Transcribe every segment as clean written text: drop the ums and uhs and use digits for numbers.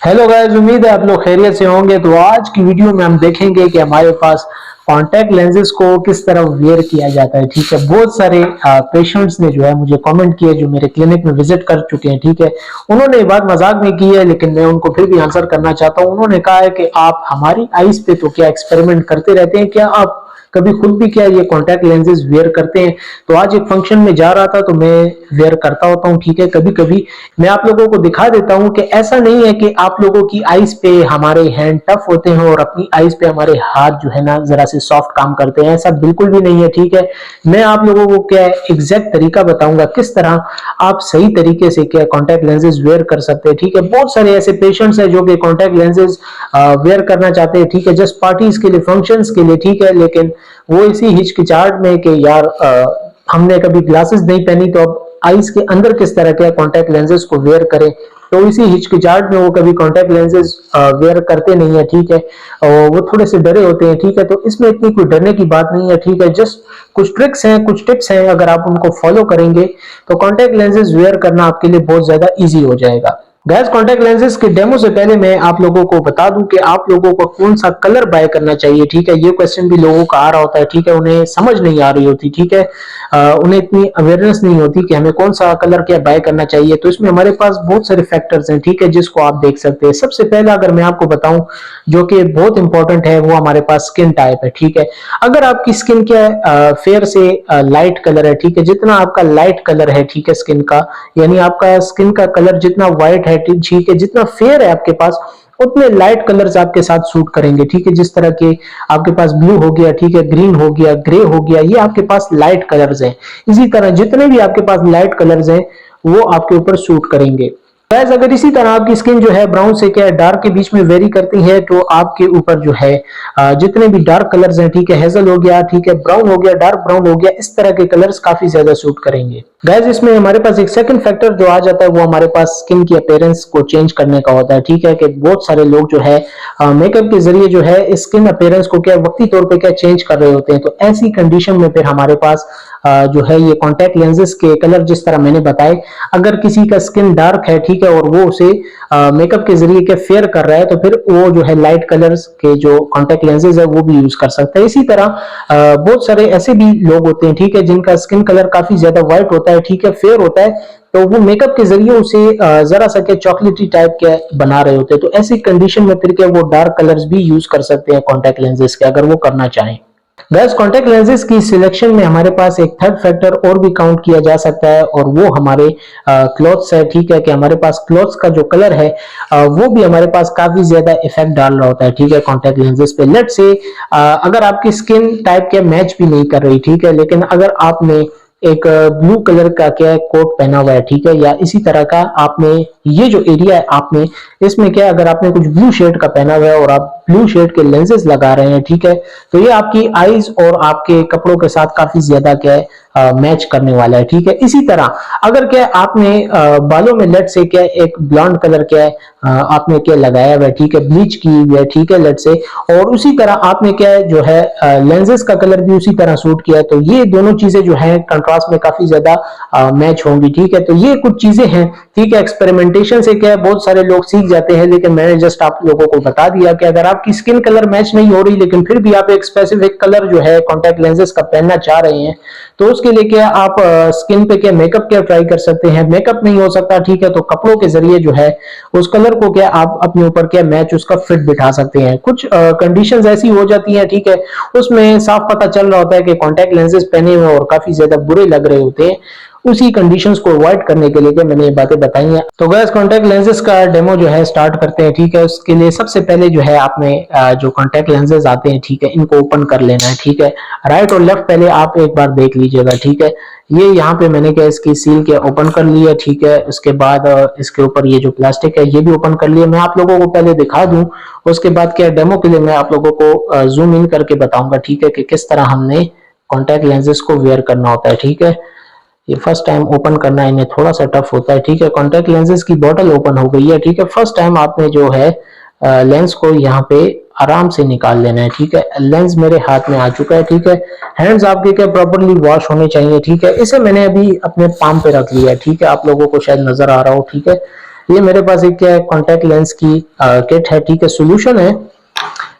Hello guys, उम्मीद है आप लोग खैरियत से होंगे। तो आज की वीडियो में हम देखेंगे कि हमारे पास कॉन्टैक्ट लेंसेज को किस तरह वेयर किया जाता है। ठीक है, बहुत सारे पेशेंट्स ने जो है मुझे कमेंट किए जो मेरे क्लिनिक में विजिट कर चुके हैं। ठीक है, उन्होंने ये बात मजाक में की है, लेकिन मैं उनको फिर भी आंसर करना चाहता हूँ। उन्होंने कहा है कि आप हमारी आईज पे तो क्या एक्सपेरिमेंट करते रहते हैं, क्या आप कभी खुद भी क्या ये कॉन्टैक्ट लेंसेज वेयर करते हैं? तो आज एक फंक्शन में जा रहा था तो मैं वेयर करता होता हूँ। ठीक है, कभी कभी मैं आप लोगों को दिखा देता हूँ कि ऐसा नहीं है कि आप लोगों की आईज पे हमारे हैंड टफ होते हैं और अपनी आईज पे हमारे हाथ जो है ना जरा से सॉफ्ट काम करते हैं, ऐसा बिल्कुल भी नहीं है। ठीक है, मैं आप लोगों को क्या एग्जैक्ट तरीका बताऊंगा किस तरह आप सही तरीके से क्या कॉन्टैक्ट लेंसेज वेयर कर सकते हैं। ठीक है, बहुत सारे ऐसे पेशेंट्स हैं जो कि कॉन्टैक्ट लेंसेज वेयर करना चाहते हैं। ठीक है, जस्ट पार्टीज के लिए, फंक्शंस के लिए। ठीक है, लेकिन वो इसी हिचकिचाहट में कि यार हमने कभी ग्लासेस नहीं पहनी तो अब आईज के अंदर किस तरह के कॉन्टैक्ट लेंसेज को वेयर करें, तो इसी हिचकिचाहट में वो कभी कॉन्टैक्ट लेंसेज वेयर करते नहीं है। ठीक है, और वो थोड़े से डरे होते हैं। ठीक है, तो इसमें इतनी कोई डरने की बात नहीं है। ठीक है, जस्ट कुछ ट्रिक्स हैं, कुछ टिप्स हैं, अगर आप उनको फॉलो करेंगे तो कॉन्टैक्ट लेंसेज वेयर करना आपके लिए बहुत ज्यादा ईजी हो जाएगा। गैस, कॉन्टैक्ट लेंसेज के डेमो से पहले मैं आप लोगों को बता दूं कि आप लोगों को कौन सा कलर बाय करना चाहिए। ठीक है, ये क्वेश्चन भी लोगों का आ रहा होता है। ठीक है, उन्हें समझ नहीं आ रही होती। ठीक है, उन्हें इतनी अवेयरनेस नहीं होती कि हमें कौन सा कलर क्या बाय करना चाहिए। तो इसमें हमारे पास बहुत सारे फैक्टर्स हैं। ठीक है, जिसको आप देख सकते हैं। सबसे पहला अगर मैं आपको बताऊं जो कि बहुत इंपॉर्टेंट है, वो हमारे पास स्किन टाइप है। ठीक है, अगर आपकी स्किन क्या है फेयर से लाइट कलर है। ठीक है, जितना आपका लाइट कलर है, ठीक है, स्किन का यानी आपका स्किन का कलर जितना व्हाइट है, ठीक है, जितना फेयर है आपके पास, उतने लाइट कलर्स आपके साथ सूट करेंगे। ठीक है, जिस तरह के आपके पास ब्लू हो गया, ठीक है, ग्रीन हो गया, ग्रे हो गया, ये आपके पास लाइट कलर्स हैं। इसी तरह जितने भी आपके पास लाइट कलर्स हैं वो आपके ऊपर सूट करेंगे। गाइस, अगर इसी तरह आपकी स्किन जो है ब्राउन से क्या डार्क के बीच में वेरी करती है, तो आपके ऊपर जो है जितने भी डार्क कलर्स हैं, ठीक है, हेजल हो गया, ठीक है, ब्राउन हो गया, डार्क ब्राउन हो गया, इस तरह के कलर्स काफी ज्यादा सूट करेंगे। गाइस, इसमें हमारे पास एक सेकंड फैक्टर जो आ जाता है वो हमारे पास स्किन की अपीयरेंस को चेंज करने का होता है। ठीक है, कि बहुत सारे लोग जो है मेकअप के जरिए जो है स्किन अपीयरेंस को क्या वक्ती तौर पे क्या चेंज कर रहे होते हैं। तो ऐसी कंडीशन में फिर हमारे पास जो है ये कॉन्टैक्ट लेंसेज के कलर जिस तरह मैंने बताए, अगर किसी का स्किन डार्क है, ठीक है, और वो उसे मेकअप के जरिए के फेयर कर रहा है, तो फिर वो जो है लाइट कलर्स के जो कॉन्टैक्ट लेंसेज है वो भी यूज कर सकते हैं। इसी तरह बहुत सारे ऐसे भी लोग होते हैं, ठीक है, जिनका स्किन कलर काफी ज्यादा व्हाइट होता है, ठीक है, फेयर होता है, तो वो मेकअप के जरिए उसे जरा सा क्या चॉकलेटी टाइप के बना रहे होते हैं। तो ऐसी कंडीशन में फिर क्या वो डार्क कलर्स भी यूज कर सकते हैं कॉन्टैक्ट लेंसेज के, अगर वो करना चाहें। गैस, कॉन्टैक्ट लेंसेज की सिलेक्शन में हमारे पास एक थर्ड फैक्टर और भी काउंट किया जा सकता है, और वो हमारे क्लॉथ्स है। ठीक है, कि हमारे पास क्लॉथ्स का जो कलर है वो भी हमारे पास काफी ज्यादा इफेक्ट डाल रहा होता है। ठीक है, कॉन्टैक्ट लेंसेज पे लेट से अगर आपकी स्किन टाइप के मैच भी नहीं कर रही, ठीक है, लेकिन अगर आपने एक ब्लू कलर का क्या कोट पहना हुआ है, ठीक है, या इसी तरह का आपने ये जो एरिया है आपने इसमें क्या अगर आपने कुछ ब्लू शेड का पहना हुआ है और आप ब्लू शेड के लेंसेज लगा रहे हैं, ठीक है, तो ये आपकी आईज और आपके कपड़ों के साथ काफी ज्यादा क्या है मैच करने वाला है। ठीक है, इसी तरह अगर क्या आपने बालों में लेट से क्या एक ब्लॉन्ड कलर क्या है आपने क्या लगाया हुआ है, ठीक है, ब्लीच की हुई है, ठीक है, लेट से, और उसी तरह आपने क्या है जो है लेंसेज का कलर भी उसी तरह सूट किया है, तो ये दोनों चीजें जो है कंट्रास्ट में काफी ज्यादा मैच होंगी। ठीक है, तो ये कुछ चीजें हैं। ठीक है, एक्सपेरिमेंटेशन से क्या है बहुत सारे लोग सीख जाते हैं, लेकिन मैंने जस्ट आप लोगों को बता दिया कि अगर आपकी स्किन कलर मैच नहीं हो रही लेकिन फिर भी आप एक स्पेसिफिक कलर जो है कॉन्टैक्ट लेंसेज का पहनना चाह रहे हैं, तो उसके लिए क्या आप स्किन पे क्या मेकअप क्या ट्राई कर सकते हैं। मेकअप नहीं हो सकता, ठीक है, तो कपड़ों के जरिए जो है उस कलर को क्या आप अपने ऊपर क्या मैच उसका फिट बिठा सकते हैं। कुछ कंडीशंस ऐसी हो जाती हैं, ठीक है, उसमें साफ पता चल रहा होता है कि कॉन्टैक्ट लेंसेज पहने हुए और काफी ज्यादा बुरे लग रहे होते हैं। उसी कंडीशंस को अवॉइड करने के लिए मैंने ये बातें बताई हैं। तो गैस, कॉन्टैक्ट लेंसेज का डेमो जो है स्टार्ट करते हैं। ठीक है, उसके लिए सबसे पहले जो है आपने जो कॉन्टैक्ट लेंसेज आते हैं, ठीक है, इनको ओपन कर लेना है। ठीक है, राइट और लेफ्ट पहले आप एक बार देख लीजिएगा। ठीक है, ये यहाँ पे मैंने क्या इसकी सील के ओपन कर लिया। ठीक है, उसके बाद इसके ऊपर ये जो प्लास्टिक है ये भी ओपन कर लिया। मैं आप लोगों को पहले दिखा दूं, उसके बाद क्या डेमो के लिए मैं आप लोगों को जूम इन करके बताऊंगा, ठीक है, कि किस तरह हमने कॉन्टैक्ट लेंसेज को वेयर करना होता है। ठीक है, ये फर्स्ट टाइम ओपन करना इन्हें थोड़ा सा टफ होता है। ठीक है, कॉन्टैक्ट लेंसेज की बोतल ओपन हो गई है। ठीक है, फर्स्ट टाइम आपने जो है लेंस को यहाँ पे आराम से निकाल लेना है। ठीक है, लेंस मेरे हाथ में आ चुका है। ठीक है, हैंड्स आपके क्या प्रॉपर्ली वॉश होने चाहिए। ठीक है, इसे मैंने अभी अपने पाम पे रख लिया है। ठीक है, आप लोगों को शायद नजर आ रहा हो। ठीक है, ये मेरे पास एक क्या है कॉन्टेक्ट लेंस की किट है, ठीक है, सोल्यूशन है।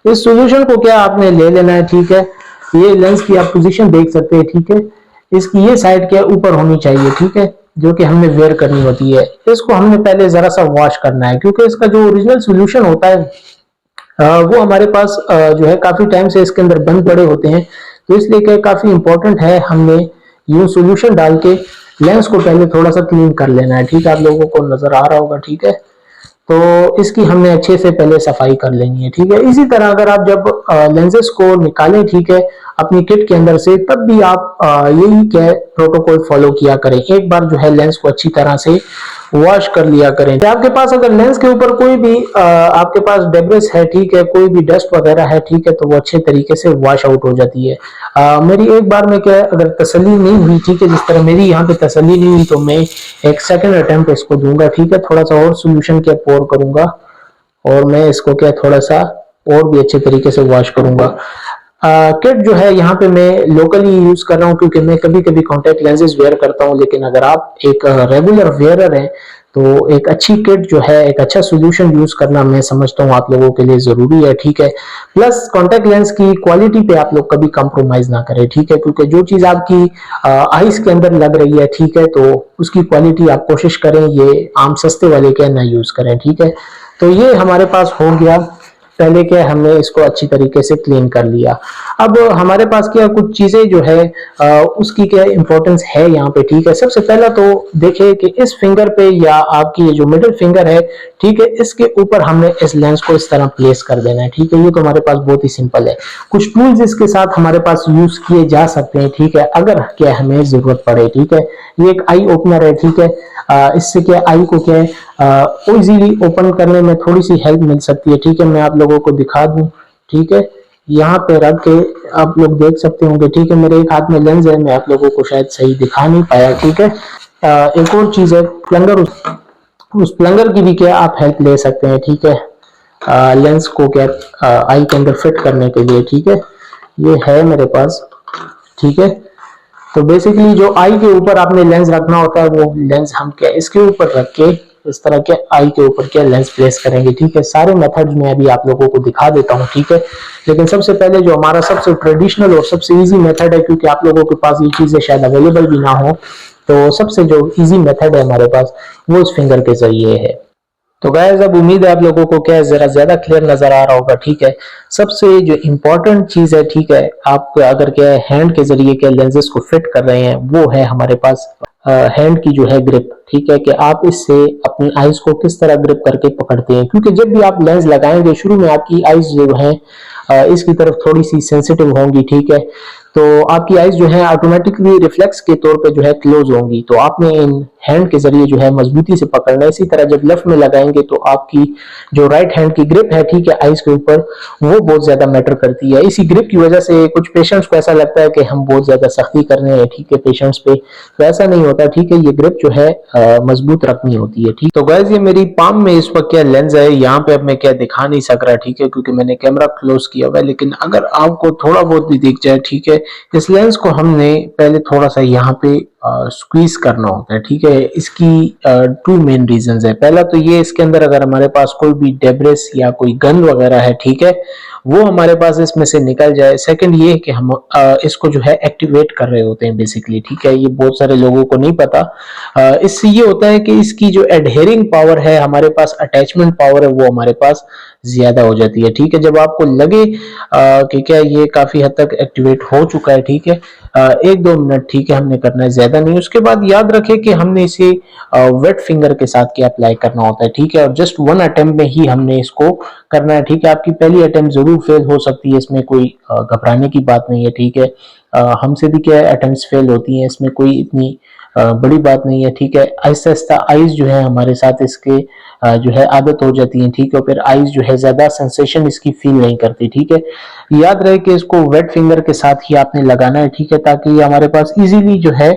इस सोल्यूशन को क्या आपने ले लेना है, ठीक है। ये लेंस की आप पोजीशन देख सकते हैं, ठीक है। इसकी ये साइड क्या ऊपर होनी चाहिए, ठीक है, जो कि हमने वेयर करनी होती है। इसको हमने पहले जरा सा वॉश करना है, क्योंकि इसका जो ओरिजिनल सोल्यूशन होता है वो हमारे पास जो है काफी टाइम से इसके अंदर बंद पड़े होते हैं। तो इसलिए क्या काफी इंपॉर्टेंट है, हमने यूं सोल्यूशन डाल के लेंस को पहले थोड़ा सा क्लीन कर लेना है, ठीक है। आप लोगों को नजर आ रहा होगा, ठीक है। तो इसकी हमने अच्छे से पहले सफाई कर लेनी है, ठीक है। इसी तरह अगर आप जब लेंसेस को निकालें, ठीक है, अपनी किट के अंदर से, तब भी आप यही क्या प्रोटोकॉल फॉलो किया करें। एक बार जो है लेंस को अच्छी तरह से वॉश कर लिया करें। आपके पास अगर लेंस के ऊपर कोई भी आपके पास डेब्रिस है, ठीक है, कोई भी डस्ट वगैरह है, ठीक है, तो वो अच्छे तरीके से वॉश आउट हो जाती है। मेरी एक बार में क्या अगर तसल्ली नहीं हुई, ठीक है, जिस तरह मेरी यहाँ पे तसल्ली नहीं हुई, तो मैं एक सेकंड अटेम्प्ट इसको दूंगा, ठीक है। थोड़ा सा और सोल्यूशन क्या पोर करूंगा और मैं इसको क्या थोड़ा सा और भी अच्छे तरीके से वॉश करूंगा। किट जो है यहाँ पे मैं लोकली यूज कर रहा हूँ, क्योंकि मैं कभी कभी कॉन्टेक्ट लेंसेज वेयर करता हूँ। लेकिन अगर आप एक रेगुलर वेयरर हैं, तो एक अच्छी किट जो है, एक अच्छा सोल्यूशन यूज करना मैं समझता हूँ आप लोगों के लिए जरूरी है, ठीक है। प्लस कॉन्टेक्ट लेंस की क्वालिटी पे आप लोग कभी कंप्रोमाइज ना करें, ठीक है, क्योंकि जो चीज आपकी आईज के अंदर लग रही है, ठीक है, तो उसकी क्वालिटी आप कोशिश करें ये आम सस्ते वाले क्या ना यूज करें, ठीक है। तो ये हमारे पास हो गया। पहले क्या हमने इसको अच्छी तरीके से क्लीन कर लिया। अब हमारे पास क्या कुछ चीजें जो है उसकी क्या इंपॉर्टेंस है यहाँ पे, ठीक है। सबसे पहला तो देखिए कि इस फिंगर पे या आपकी ये जो मिडिल फिंगर है, ठीक है, इसके ऊपर हमने इस लेंस को इस तरह प्लेस कर देना है, ठीक है। ये तो हमारे पास बहुत ही सिंपल है। कुछ टूल्स इसके साथ हमारे पास यूज किए जा सकते हैं, ठीक है, अगर क्या हमें जरूरत पड़े, ठीक है। ये एक आई ओपनर है, ठीक है। इससे क्या आई को क्या है इजीली ओपन करने में थोड़ी सी हेल्प मिल सकती है, ठीक है। मैं आप लोगों को दिखा दूं, ठीक है, यहाँ पे रख के आप लोग देख सकते होंगे, ठीक है। मेरे एक हाथ में लेंस है, मैं आप लोगों को शायद सही दिखा नहीं पाया, ठीक है। एक और चीज है प्लंगर, उस प्लंगर की भी क्या आप हेल्प ले सकते हैं, ठीक है, लेंस को क्या आई के अंदर फिट करने के लिए, ठीक है। ये है मेरे पास, ठीक है। तो बेसिकली जो आई के ऊपर आपने लेंस रखना होता है, वो लेंस हम क्या इसके ऊपर रख के इस तरह के आई के ऊपर क्या लेंस प्लेस करेंगे, ठीक है। सारे मेथड्स में अभी आप लोगों को दिखा देता हूँ, ठीक है। लेकिन सबसे पहले जो हमारा सबसे ट्रेडिशनल और सबसे इजी मेथड है, क्योंकि आप लोगों के पास ये चीजें शायद अवेलेबल भी ना हो, तो सबसे जो इजी मेथड है हमारे पास वो इस फिंगर के जरिए है। तो गाइस अब उम्मीद है आप लोगों को क्या है जरा ज्यादा क्लियर नजर आ रहा होगा, ठीक है। सबसे जो इम्पोर्टेंट चीज है, ठीक है, आप अगर क्या है हैंड के जरिए क्या लेंसेज को फिट कर रहे हैं, वो है हमारे पास हैंड की जो है ग्रिप, ठीक है, कि आप इससे अपनी आईज को किस तरह ग्रिप करके पकड़ते हैं। क्योंकि जब भी आप लेंस लगाएंगे शुरू में आपकी आईज जो है इसकी तरफ थोड़ी सी सेंसिटिव होंगी, ठीक है। तो आपकी आईज जो है ऑटोमेटिकली रिफ्लेक्स के तौर पे जो है क्लोज होंगी। तो आपने इन हैंड के जरिए जो है मजबूती से पकड़ना है। इसी तरह जब लेफ्ट में लगाएंगे तो आपकी जो राइट हैंड की ग्रिप है, ठीक है, आईज के ऊपर, वो बहुत ज्यादा मैटर करती है। इसी ग्रिप की वजह से कुछ पेशेंट्स को ऐसा लगता है कि हम बहुत ज्यादा सख्ती कर रहे हैं, ठीक है, पेशेंट्स पे, तो ऐसा नहीं होता, ठीक है। ये ग्रिप जो है मजबूत रखनी होती है, ठीक। तो गाइस ये मेरी पाम में इस वक्त क्या लेंस है, यहाँ पे अब मैं क्या दिखा नहीं सक रहा, ठीक है, क्योंकि मैंने कैमरा क्लोज किया हुआ है। लेकिन अगर आपको थोड़ा बहुत भी दिख जाए, ठीक है, इस लेंस को हमने पहले थोड़ा सा यहाँ पे स्क्वीज करना होता है, ठीक है। इसकी टू मेन रीजंस है। पहला तो ये इसके अंदर अगर हमारे पास कोई भी डेब्रिस या कोई गन वगैरह है, ठीक है, वो हमारे पास इसमें से निकल जाए। सेकंड ये है कि हम इसको जो है एक्टिवेट कर रहे होते हैं बेसिकली, ठीक है। ये बहुत सारे लोगों को नहीं पता। इससे ये होता है कि इसकी जो एडहेरिंग पावर है हमारे पास, अटैचमेंट पावर है, वो हमारे पास ज्यादा हो जाती है, ठीक है। जब आपको लगे कि क्या ये काफी हद तक एक्टिवेट हो चुका है, ठीक है, 1-2 मिनट, ठीक है, हमने करना है, ज्यादा नहीं। उसके बाद याद रखें कि हमने इसे वेट फिंगर के साथ क्या अप्लाई करना होता है, ठीक है, और जस्ट 1 अटेम्प्ट में ही हमने इसको करना है, ठीक है। आपकी पहली अटेम्प्ट जरूर फेल हो सकती है, इसमें कोई घबराने की बात नहीं है, ठीक है। हमसे भी क्या है अटेम्प्ट फेल होती हैं, इसमें कोई इतनी बड़ी बात नहीं है, ठीक है। आहिस्ता आहिस्ता आईज जो है हमारे साथ इसके जो है आदत हो जाती है, ठीक है, और फिर आईज जो है ज्यादा सेंसेशन इसकी फील नहीं करती, ठीक है। याद रहे कि इसको वेट फिंगर के साथ ही आपने लगाना है, ठीक है, ताकि ये हमारे पास इजीली जो है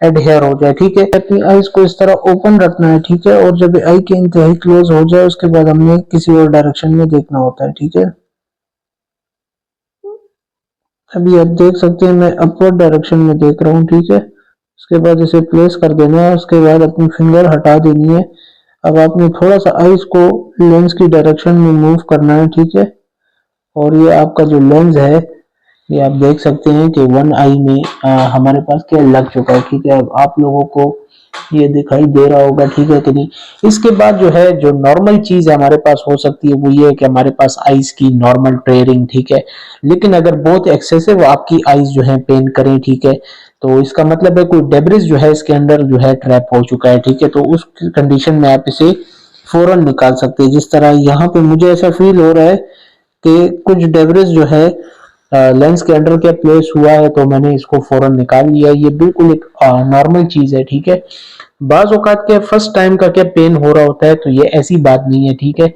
एडहेयर हो जाए, ठीक है। अपनी आईज को इस तरह ओपन रखना है, ठीक है, और जब आई के इंतहाई क्लोज हो जाए उसके बाद हमने किसी और डायरेक्शन में देखना होता है, ठीक है। अभी आप देख सकते हैं मैं अपवर्ड डायरेक्शन में देख रहा हूँ, ठीक है। उसके बाद इसे प्लेस कर देना है, उसके बाद अपनी फिंगर हटा देनी है। अब आपने थोड़ा सा आईज को लेंस की डायरेक्शन में मूव करना है, ठीक है। और ये आपका जो लेंस है ये आप देख सकते हैं कि वन आई में हमारे पास क्या लग चुका है, ठीक है। अब आप लोगों को ये दिखाई दे रहा होगा, ठीक है कि नहीं। इसके बाद जो है जो नॉर्मल चीज हमारे पास हो सकती है वो ये है कि हमारे पास आईज की नॉर्मल टेयरिंग, ठीक है। लेकिन अगर बहुत एक्सेसिव आपकी आईज जो है पेन करें, ठीक है, तो इसका मतलब है कोई डेब्रिस जो है इसके अंदर जो है ट्रैप हो चुका है, ठीक है। तो उस कंडीशन में आप इसे फौरन निकाल सकते हैं। जिस तरह यहाँ पे मुझे ऐसा फील हो रहा है कि कुछ डेब्रिस जो है लेंस के अंडर क्या प्लेस हुआ है, तो मैंने इसको फौरन निकाल लिया। ये बिल्कुल एक नॉर्मल चीज है, ठीक है। बाज औकात क्या फर्स्ट टाइम का क्या पेन हो रहा होता है, तो ये ऐसी बात नहीं है, ठीक है।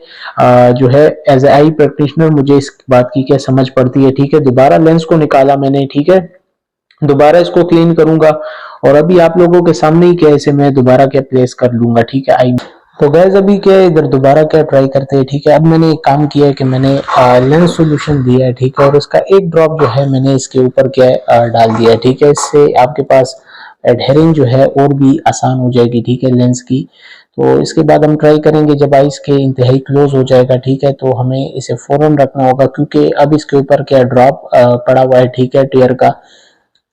जो है एज ए आई प्रैक्टिशनर मुझे इस बात की क्या समझ पड़ती है, ठीक है। दोबारा लेंस को निकाला मैंने, ठीक है। दोबारा इसको क्लीन करूंगा और अभी आप लोगों के सामने ही क्या इसे मैं दोबारा क्या प्लेस कर लूंगा, ठीक है, आई। तो गैस अभी क्या है, इधर दोबारा क्या ट्राई करते हैं, ठीक है। अब मैंने एक काम किया है कि मैंने लेंस सॉल्यूशन दिया है, ठीक है, और उसका एक ड्रॉप जो है मैंने इसके ऊपर क्या है डाल दिया है, ठीक है। इससे आपके पास एडहेरिंग जो है और भी आसान हो जाएगी, ठीक है, लेंस की। तो इसके बाद हम ट्राई करेंगे जब आइस के इंतहाई क्लोज हो जाएगा, ठीक है, तो हमें इसे फौरन रखना होगा क्योंकि अब इसके ऊपर क्या ड्रॉप पड़ा हुआ है, ठीक है, टीयर का।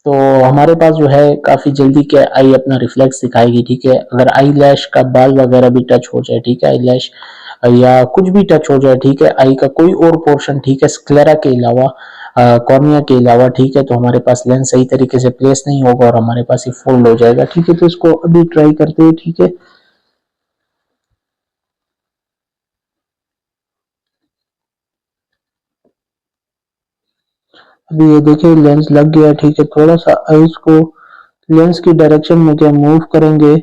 तो हमारे पास जो है काफी जल्दी क्या आई अपना रिफ्लेक्स दिखाएगी, ठीक है। अगर आई लैश का बाल वगैरह भी टच हो जाए, ठीक है, आई लैश या कुछ भी टच हो जाए, ठीक है, आई का कोई और पोर्शन, ठीक है, स्क्लेरा के अलावा, कॉर्निया के अलावा, ठीक है, तो हमारे पास लेंस सही तरीके से प्लेस नहीं होगा और हमारे पास ये फोल्ड हो जाएगा, ठीक है। तो इसको अभी ट्राई करते हैं, ठीक है। अभी ये देखिए लेंस लग गया, ठीक है। थोड़ा सा आइस को लेंस की डायरेक्शन में क्या मूव करेंगे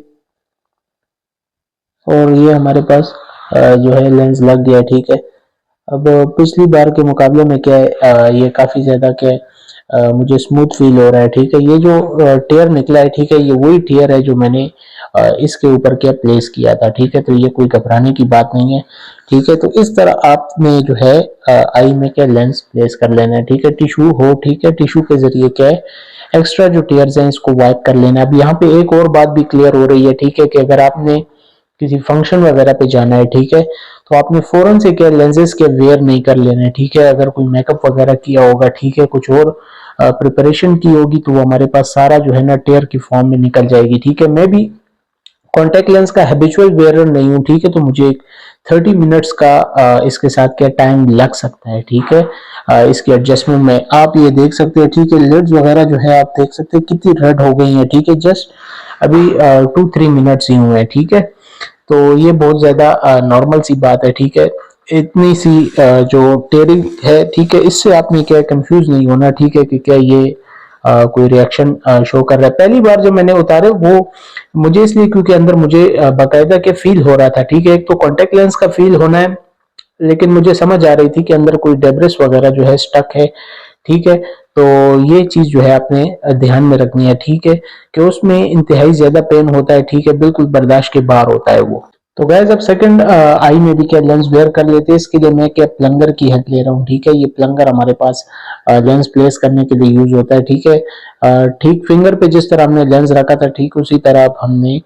और ये हमारे पास जो है लेंस लग गया, ठीक है। अब पिछली बार के मुकाबले में क्या है ये काफी ज्यादा क्या है मुझे स्मूथ फील हो रहा है, ठीक है। ये जो टेयर निकला है, ठीक है, ये वही टेयर है जो मैंने इसके ऊपर क्या प्लेस किया था, ठीक है। तो ये कोई घबराने की बात नहीं है, ठीक है। तो इस तरह आपने जो है आई में क्या लेंस प्लेस कर लेना है, ठीक है। टिश्यू हो, ठीक है, टिश्यू के जरिए क्या है एक्स्ट्रा जो टेयर्स हैं इसको वाइप कर लेना। अब यहाँ पे एक और बात भी क्लियर हो रही है, ठीक है, कि अगर आपने किसी फंक्शन वगैरह पे जाना है, ठीक है, तो आपने फौरन से क्या लेंसेज के वेयर नहीं कर लेने, ठीक है। अगर कोई मेकअप वगैरह किया होगा, ठीक है, कुछ और प्रिपरेशन की होगी तो वो हमारे पास सारा जो है ना टेयर की फॉर्म में निकल जाएगी, ठीक है। मैं भी कॉन्टेक्ट लेंस का हैबिचुअल वेयरर नहीं हूँ, ठीक है, तो मुझे एक 30 मिनट्स का इसके साथ क्या टाइम लग सकता है, ठीक है। इसकी एडजस्टमेंट में आप ये देख सकते हैं, ठीक है, लिड्स वगैरह जो है आप देख सकते हैं कितनी रेड हो गई है, ठीक है। जस्ट अभी 2-3 मिनट्स ही हुए हैं, ठीक है। तो ये बहुत ज्यादा नॉर्मल सी बात है, ठीक है। इतनी सी जो टेयरिंग है, ठीक है, इससे आपने क्या कंफ्यूज नहीं होना, ठीक है, कि क्या ये कोई रिएक्शन शो कर रहा है। पहली बार जब मैंने उतारे वो मुझे इसलिए क्योंकि अंदर मुझे बाकायदा के फील हो रहा था, ठीक है। एक तो कॉन्टेक्ट लेंस का फील होना है, लेकिन मुझे समझ आ रही थी कि अंदर कोई डेब्रिस वगैरह जो है स्टक है, ठीक है। तो ये चीज जो है आपने ध्यान में रखनी है, ठीक है, कि उसमें इंतहाई ज्यादा पेन होता है, ठीक है, बिल्कुल बर्दाश्त के बाहर होता है वो। तो गैस अब सेकंड आई में भी क्या लेंस वेयर कर लेते हैं। इसके लिए मैं क्या प्लंगर की हेल्प ले रहा हूँ, ठीक है। ये प्लंगर हमारे पास लेंस प्लेस करने के लिए यूज होता है, ठीक है। ठीक फिंगर पे जिस तरह हमने लेंस रखा था, ठीक उसी तरह अब हमने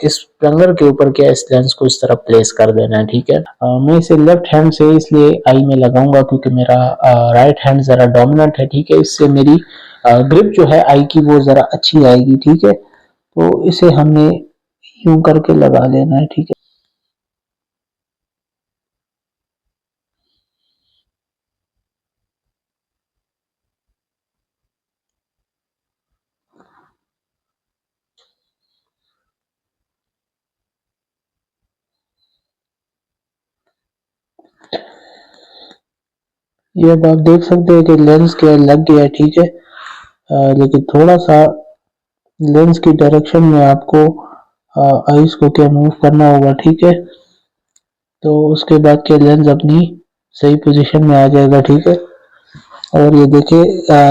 इस प्लंगर के ऊपर क्या इस लेंस को इस तरह प्लेस कर देना है, ठीक है। मैं इसे लेफ्ट हैंड से इसलिए आई में लगाऊंगा क्योंकि मेरा राइट हैंड जरा डोमिनेंट है, ठीक है। इससे मेरी ग्रिप जो है आई की वो जरा अच्छी आएगी, ठीक है। तो इसे हमने यूं करके लगा लेना है, ठीक है। ये अब आप देख सकते हैं कि लेंस के लग गया है, ठीक है। लेकिन थोड़ा सा लेंस की डायरेक्शन में आपको आइस को क्या मूव करना होगा, ठीक है। तो उसके बाद क्या लेंस अपनी सही पोजीशन में आ जाएगा, ठीक है। और ये देखिए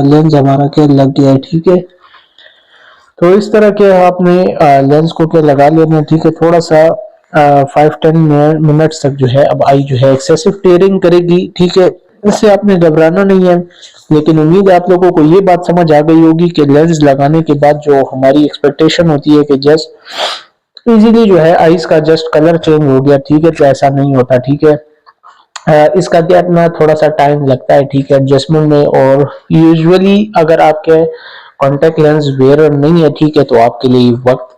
लेंस हमारा क्या लग गया है, ठीक है। तो इस तरह के आपने लेंस को क्या लगा लेना, ठीक है। थोड़ा सा 5-10 मिनट्स तक जो है अब आई जो है एक्सेसिव टेयरिंग करेगी, ठीक है। इससे आपने घबराना नहीं है, लेकिन उम्मीद है आप लोगों को ये बात समझ आ गई होगी कि लेंस लगाने के बाद जो हमारी एक्सपेक्टेशन होती है कि जस्ट इजीली जो है आईज का जस्ट कलर चेंज हो गया, ठीक है। तो ऐसा नहीं होता, ठीक है। इसका क्या अपना थोड़ा सा टाइम लगता है, ठीक है, एडजस्टमेंट में। और यूजुअली अगर आपके कॉन्टेक्ट लेंस वेयर नहीं है, ठीक है, तो आपके लिए वक्त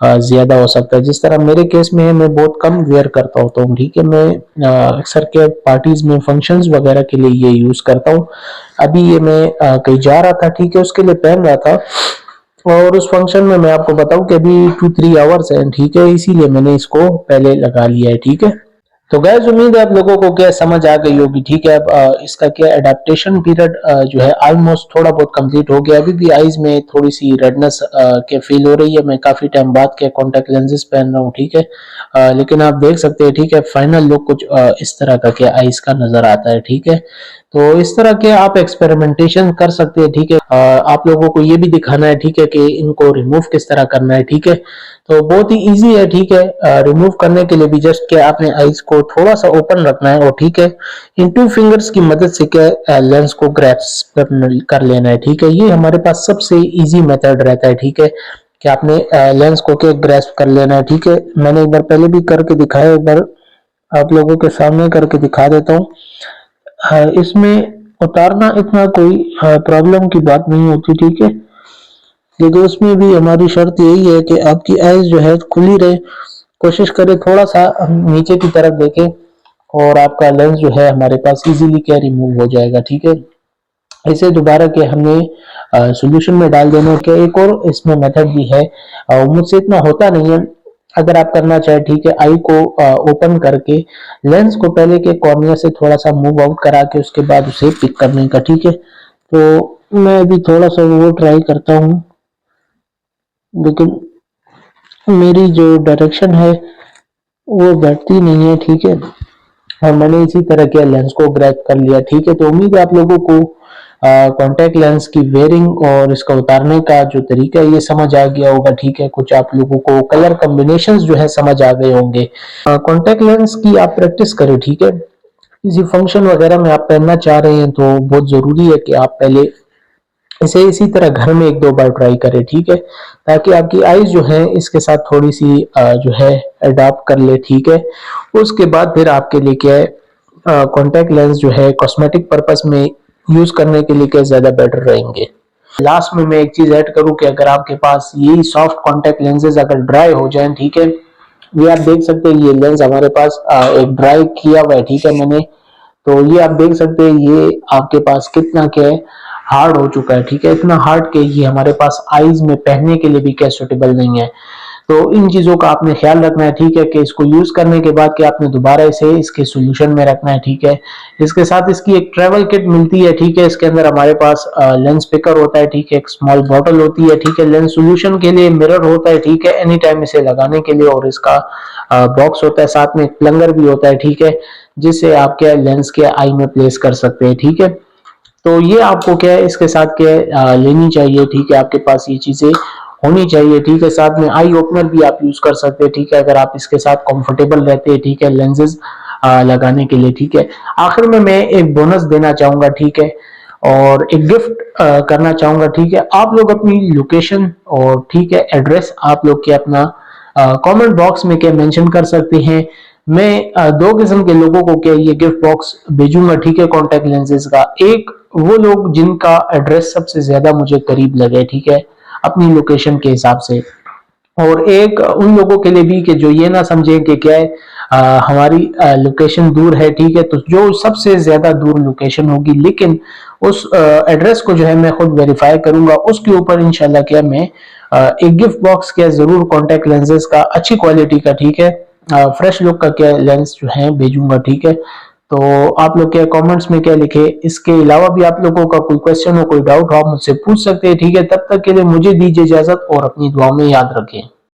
ज्यादा हो सकता है। जिस तरह मेरे केस में है, मैं बहुत कम वेयर करता होता हूँ, ठीक है। मैं अक्सर के पार्टीज में फंक्शंस वगैरह के लिए ये यूज करता हूँ। अभी ये मैं कहीं जा रहा था, ठीक है, उसके लिए पहन रहा था। और उस फंक्शन में मैं आपको बताऊं कि अभी 2-3 आवर्स है, ठीक है, इसीलिए मैंने इसको पहले लगा लिया है, ठीक है। तो गैस उम्मीद है आप लोगों को क्या समझ आ गई होगी, ठीक है। अब इसका क्या एडेप्टेशन पीरियड जो है ऑलमोस्ट थोड़ा बहुत कंप्लीट हो गया। अभी भी आईज में थोड़ी सी रेडनेस के फील हो रही है। मैं काफी टाइम बाद के कॉन्टेक्ट लेंसेज पहन रहा हूँ, ठीक है। लेकिन आप देख सकते हैं, ठीक है, फाइनल लुक कुछ इस तरह का क्या आईज का नजर आता है, ठीक है। तो इस तरह के आप एक्सपेरिमेंटेशन कर सकते हैं, ठीक है। आप लोगों को ये भी दिखाना है, ठीक है, कि इनको रिमूव किस तरह करना है, ठीक है। तो बहुत ही इजी है, ठीक है। रिमूव करने के लिए भी जस्ट क्या आपने आईज को थोड़ा सा ओपन रखना है, और ठीक है, इन 2 फिंगर्स की मदद से क्या लेंस को ग्रैस्प कर लेना है, ठीक है। ये हमारे पास सबसे इजी मेथड रहता है, ठीक है, कि आपने लेंस को क्या ग्रैस्प कर लेना है, ठीक है। मैंने एक बार पहले भी करके दिखाया, एक बार आप लोगों के सामने करके दिखा देता हूँ। इसमें उतारना इतना कोई प्रॉब्लम की बात नहीं होती, ठीक है। लेकिन उसमें भी हमारी शर्त यही है कि आपकी आईज जो है खुली रहे। कोशिश करें थोड़ा सा नीचे की तरफ देखें, और आपका लेंस जो है हमारे पास इजीली क्या रिमूव हो जाएगा, ठीक है। इसे दोबारा के हमें सॉल्यूशन में डाल देने के एक और इसमें मेथड भी है। मुझसे इतना होता नहीं है। अगर आप करना चाहे, ठीक है, आई को ओपन करके लेंस को पहले के कॉर्निया से थोड़ा सा मूव आउट करा के उसके बाद उसे पिक करने का, ठीक है। तो मैं अभी थोड़ा सा वो ट्राई करता हूँ, लेकिन मेरी जो डायरेक्शन है वो बैठती नहीं है, ठीक है। और मैंने इसी तरह के लेंस को ग्रैब कर लिया, ठीक है। तो उम्मीद है आप लोगों को कॉन्टैक्ट लेंस की वेयरिंग और इसका उतारने का जो तरीका है ये समझ आ गया होगा, ठीक है। कुछ आप लोगों को कलर कॉम्बिनेशंस जो है समझ आ गए होंगे। कॉन्टैक्ट लेंस की आप प्रैक्टिस करें, ठीक है। किसी फंक्शन वगैरह में आप पहनना चाह रहे हैं तो बहुत जरूरी है कि आप पहले इसे इसी तरह घर में 1-2 बार ट्राई करें, ठीक है, ताकि आपकी आईज जो है इसके साथ थोड़ी सी जो है अडॉप्ट कर ले, ठीक है। उसके बाद फिर आपके लिए क्या है कॉन्टैक्ट लेंस जो है कॉस्मेटिक पर्पस में यूज करने के लिए क्या ज्यादा बेटर रहेंगे। लास्ट में मैं एक चीज ऐड करूं कि अगर आपके पास यही सॉफ्ट कॉन्टैक्ट लेंसेज अगर ड्राई हो जाएं, ठीक है, ये आप देख सकते हैं, ये लेंस हमारे पास एक ड्राई किया हुआ है, ठीक है, मैंने। तो ये आप देख सकते हैं ये आपके पास कितना क्या है हार्ड हो चुका है, ठीक है। इतना हार्ड के ये हमारे पास आईज में पहनने के लिए भी क्या सुटेबल नहीं है। तो इन चीजों का आपने ख्याल रखना है, ठीक है, कि इसको यूज करने के बाद कि आपने दोबारा इसे इसके सोल्यूशन में रखना है, ठीक है। इसके साथ इसकी एक ट्रेवल किट मिलती है, ठीक है। इसके अंदर हमारे पास लेंस पिकर होता है, ठीक है, एक स्मॉल बॉटल होती है, ठीक है, लेंस सोल्यूशन के लिए मिरर होता है, ठीक है, एनी टाइम इसे लगाने के लिए, और इसका बॉक्स होता है, साथ में प्लंगर भी होता है, ठीक है, जिससे आप क्या लेंस के आई में प्लेस कर सकते हैं, ठीक है। तो ये आपको क्या है इसके साथ क्या लेनी चाहिए, ठीक है, आपके पास ये चीजें होनी चाहिए, ठीक है। साथ में आई ओपनर भी आप यूज कर सकते हैं, ठीक है, अगर आप इसके साथ कंफर्टेबल रहते हैं, ठीक है, लेंसेज लगाने के लिए, ठीक है। आखिर में मैं एक बोनस देना चाहूंगा, ठीक है, और एक गिफ्ट करना चाहूंगा, ठीक है। आप लोग अपनी लोकेशन और ठीक है एड्रेस आप लोग के अपना कमेंट बॉक्स में क्या मेंशन कर सकते हैं। मैं 2 किस्म के लोगों को क्या ये गिफ्ट बॉक्स भेजूंगा, ठीक है, कॉन्टैक्ट लेंसेज का। एक वो लोग जिनका एड्रेस सबसे ज्यादा मुझे करीब लगे, ठीक है, अपनी लोकेशन के हिसाब से। और एक उन लोगों के लिए भी कि जो ये ना समझें कि क्या है हमारी लोकेशन दूर है, ठीक है। तो जो सबसे ज्यादा दूर लोकेशन होगी लेकिन उस एड्रेस को जो है मैं खुद वेरीफाई करूंगा, उसके ऊपर इंशाल्लाह क्या मैं एक गिफ्ट बॉक्स क्या जरूर कॉन्टैक्ट लेंसेज का अच्छी क्वालिटी का, ठीक है, फ्रेश लुक का क्या लेंस जो है भेजूंगा, ठीक है। तो आप लोग क्या कमेंट्स में क्या लिखे, इसके अलावा भी आप लोगों का कोई क्वेश्चन हो, कोई डाउट हो, आप मुझसे पूछ सकते हैं, ठीक है। तब तक के लिए मुझे दीजिए इजाजत और अपनी दुआ में याद रखें।